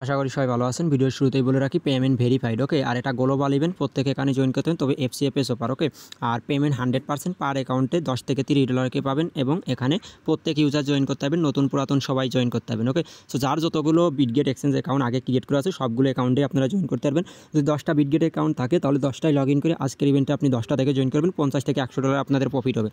আশা করি সবাই ভালো আছেন। ভিডিওর শুরুতেই বলে রাখি পেমেন্ট ভেরিফাইড, ওকে। আর এটা গ্লোবাল ইভেন্ট, প্রত্যেকে এখানে জয়েন করতে হবে, তবে এফসিএফএস অফার, ওকে। আর পেমেন্ট 100% পার অ্যাকাউন্টে $10 থেকে $30 পাবেন এবং এখানে প্রত্যেক ইউজার জয়েন করতে হবেন, নতুন পুরাতন সবাই জয়েন করতে হবেন, ওকে। সো যার যতগুলো বিটগেট এক্সচেঞ্জ অ্যাকাউন্ট আগে ক্রিয়েট করা আছে সবগুলো অ্যাকাউন্টে আপনারা জয়েন করতে পারবেন। যদি 10টা বিটগেট অ্যাকাউন্ট থাকে তাহলে 10টাই লগ ইন করে আজকের ইভেন্টে আপনি 10টা থেকে জয়েন করবেন, $50 থেকে $100 আপনাদের প্রফিট হবে,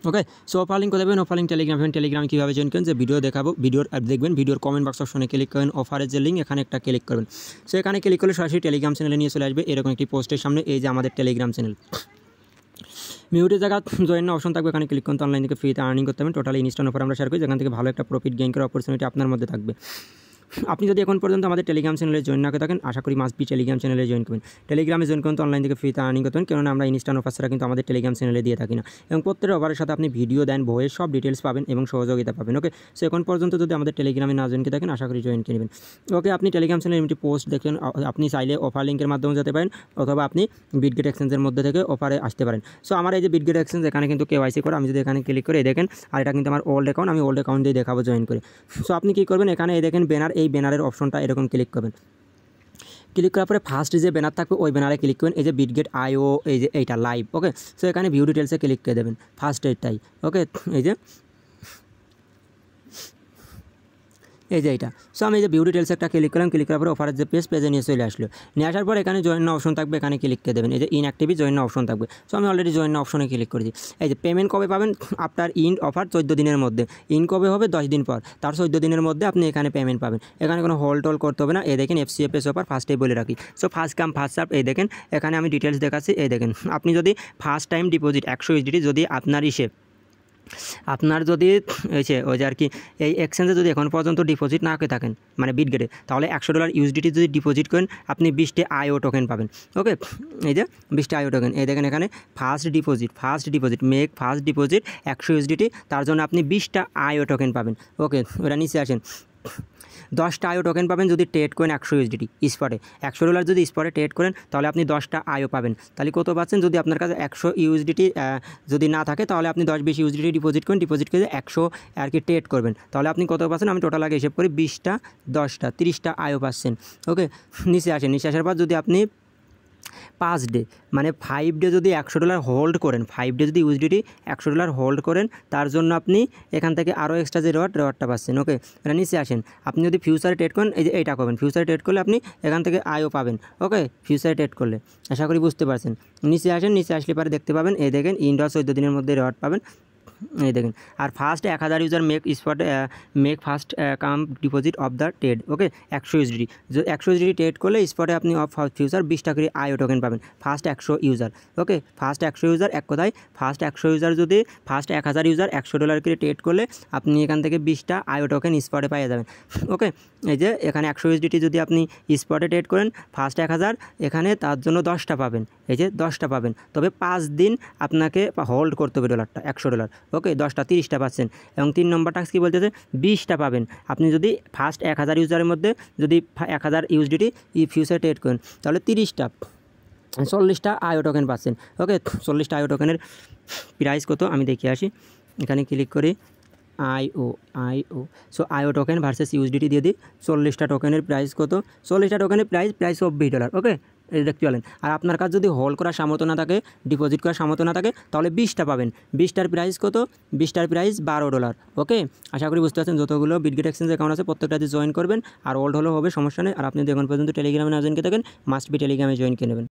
ওকে। সো অফার লিঙ্ক কোথায় পাবেন? অফার লিঙ্ক টেলিগ্রামে কীভাবে জয়েন করেন যে ভিডিও দেখাবো, ভিডিওর দেখবেন, ভিডিওর কমেন্ট বক্স অপশনে ক্লিক করেন, অফারের যে লিঙ্ক এখানে একটা ক্লিক করবেন। সো এখানে ক্লিক করলে সরাসরি টেলিগ্রাম চ্যানেলে নিয়ে চলে আসবে এরকম একটি পোস্টের সামনে, এই যে আমাদের টেলিগ্রাম চ্যানেল। মিউটের জায়গা জয়েন অপশন থাকবে, এখানে ক্লিক করুন, অনলাইন থেকে ফ্রিতে আর্নিং করতে পারবেন। টোটালি ইনস্ট্যান্ট অফার আমরা শেয়ার করি, যেখান থেকে ভালো একটা প্রফিট গেইন করার অপরচুনিটি আপনার মধ্যে থাকবে। আপনি যদি এখন পর্যন্ত আমাদের টেলিগ্রাম চ্যানেলে জয়েন না করে থাকেন, আশা করি মাস্ট বি টেলিগ্রাম চ্যানেলে জয়েন করবেন। টেলিগ্রামে জয়েন করুন, অনলাইন থেকে ফ্রিতে আর্নিং করতে পারেন, কেননা আমরা ইনস্ট্যান্ট অফার ছাড়া কিন্তু আমাদের টেলিগ্রাম চ্যানেলে দিয়ে থাকি না। এবং প্রত্যেকটা অফারের সাথে আপনি ভিডিও দেন, বইয়ের সব ডিটেলস পাবেন এবং সহযোগিতা পাবেন, ওকে। সো এখন পর্যন্ত যদি আমাদের টেলিগ্রামে না জয়েন করে থাকেন, আশা করি জয়েন করে নেবেন, ওকে। আপনি টেলিগ্রাম চ্যানেলে এমনি পোস্ট দেখেন, আপনি চাইলে অফার লিঙ্কের মাধ্যমে যেতে পারেন, অথবা আপনি বিটগেট এক্সচেঞ্জের মধ্যে থেকে অফারে আসতে পারেন। সো আমার এই যে বিটগেট এক্সচেঞ্জ, এখানে কিন্তু কেওয়াইসি করা, আমি যদি এখানে ক্লিক করে দেখেন, আর এটা কিন্তু আমার ওল্ড অ্যাকাউন্ট, আমি ওল্ড অ্যাকাউন্ট দিয়ে দেখাবো জয়েন করে। সো আপনি কী করবেন, এখানে এই দেখেন ব্যানার, এই ব্যানারের অপশনটা এরকম ক্লিক করবেন। ক্লিক করার পরে ফার্স্ট যে ব্যানার থাকবে ওই ব্যানারে ক্লিক করবেন, এই যে বিটগেট আইও, এই যে এইটা লাইভ, ওকে। সো এখানে ভিউ ডিটেলসে ক্লিক করে দেবেন, ফার্স্ট এইটাই, ওকে। এই যে এইটা। সো আমি এই যে ভিউ ডিটেলস একটা ক্লিক করলাম, ক্লিক করার পরে অফারের যে পেজে নিয়ে চলে আসলো। নিয়ে আসার পর এখানে জয়েন অপশন থাকবে, এখানে ক্লিক করে দেবেন, এই যে ইনঅ্যাক্টিভি জয়েন অপশন থাকবে। সো আমি অলরেডি জয়েন অপশনে ক্লিক করেছি। এই যে পেমেন্ট কবে পাবেন, আফটার ইন্ড অফার 14 দিনের মধ্যে। ইন কবে হবে? 10 দিন পর, তার 14 দিনের মধ্যে আপনি এখানে পেমেন্ট পাবেন। এখানে কোনো হোল্ড করতে হবে না। এই দেখেন এফসিএফএস অফার, ফার্স্টেই বলে রাখি। So first come first serve, এই দেখেন এখানে আমি ডিটেলস দেখাচ্ছি। এই দেখেন আপনি যদি ফার্স্ট টাইম ডিপোজিট 100 USDT যদি আপনার যদি ওই যে আর কি এই এক্সচেঞ্জে যদি এখন পর্যন্ত ডিপোজিট না করে থাকেন, মানে বিটগেটে, তাহলে $100 USDT যদি ডিপোজিট করেন আপনি 20টি আইও টোকেন পাবেন, ওকে। এই যে 20টি আইও টোকেন, এই দেখেন এখানে first deposit make first deposit 100 USDT, তার জন্য আপনি 20টা আইও টোকেন পাবেন, ওকে। ওরা নিচে আসেন, 10টা আইও টোকেন পাবেন যদি ট্রেড করেন 100 USDT স্পটে। $100 যদি স্পটে ট্রেড করেন তাহলে আপনি 10টা আইও পাবেন। তাহলে কত পাচ্ছেন? যদি আপনার কাছে 100 USDT যদি না থাকে তাহলে আপনি 10-20 USDT ডিপোজিট করে 100 আর কি ট্রেড করবেন, তাহলে আপনি কত পাচ্ছেন? আমি টোটাল আগে হিসেব করি, 20টা 10টা 30টা আইও পাচ্ছেন, ওকে। নিচে আসার পর যদি আপনি 5 ডে মানে 5 ডে যদি $100 হোল্ড করেন, 5 ডে যদি USDT $100 হোল্ড করেন, তার জন্য আপনি এখান থেকে আরও এক্সট্রা যে রেওয়ার্ডটা পাচ্ছেন, ওকে। এটা নিচে আসেন, আপনি যদি ফিউচারে ট্রেড করেন, এই যে এইটা করবেন, ফিউচারে ট্রেড করলে আপনি এখান থেকে আইও পাবেন, ওকে। ফিউচারে ট্রেড করলে আশা করি বুঝতে পারছেন। নিচে আসেন, নিচে আসলে পরে দেখতে পাবেন, এই দেখেন ইন্ডা 14 দিনের মধ্যে রেওয়ার্ড পাবেন, এই দেখেন। আর first 1000 user make first come deposit of the trade, okay. 100 USDT 100 USDT trade করলে স্পটে আপনি অফ ফিউচার 20টা করে আইও টোকেন পাবেন, first 100 user, okay. First 100 user, এক কথায় ফার্স্ট 100 ইউজার যদি ফার্স্ট 1000 ইউজার $100 করে ট্রেড করলে আপনি এখান থেকে 20টা আইও টোকেন স্পটে পেয়ে যাবেন, ওকে। এই যে এখানে 100 USDT যদি আপনি স্পটে ট্রেড করেন ফার্স্ট 1000, এখানে তার জন্য 10টা পাবেন, এই যে 10টা পাবেন, তবে 5 দিন আপনাকে হোল্ড করতে হবে $100, ওকে। 10টা 30টা পাচ্ছেন। এবং 3 নম্বর টাস্ক কী বলতেছে, 20টা পাবেন আপনি যদি ফার্স্ট 1000 ইউজারের মধ্যে যদি 1000 USDT ফিউচার ট্রেড করেন, তাহলে 40টা আইও টোকেন পাচ্ছেন, ওকে। 40টা আইও টোকেনের প্রাইস কত আমি দেখে আসি, এখানে ক্লিক করি আইও। সো আইও টোকেন ভার্সেস USDT দিয়ে দিই। 40টা টোকেনের প্রাইস কত? 40টা টোকেনের প্রাইস $20, ওকে। এই দেখতে পেলেন। আর আপনার কাছে যদি হোল্ড করার সামর্থ্য না থাকে, ডিপোজিট করার সামর্থ্য না থাকে, তাহলে 20টা পাবেন। 20টার প্রাইস কত? 20টার প্রাইস $12, ওকে। আশা করি বুঝতে পারছেন। যতগুলো বিটগেট এক্সচেঞ্জ অ্যাকাউন্ট আছে প্রত্যেকটাতে জয়েন করবেন, আর ওল্ড হলেও হবে, সমস্যা নেই। আর আপনি যদি এখন পর্যন্ত টেলিগ্রামে না জয়েন করে থাকেন, মাস্ট বি টেলিগ্রামে জয়েন করে নেবেন।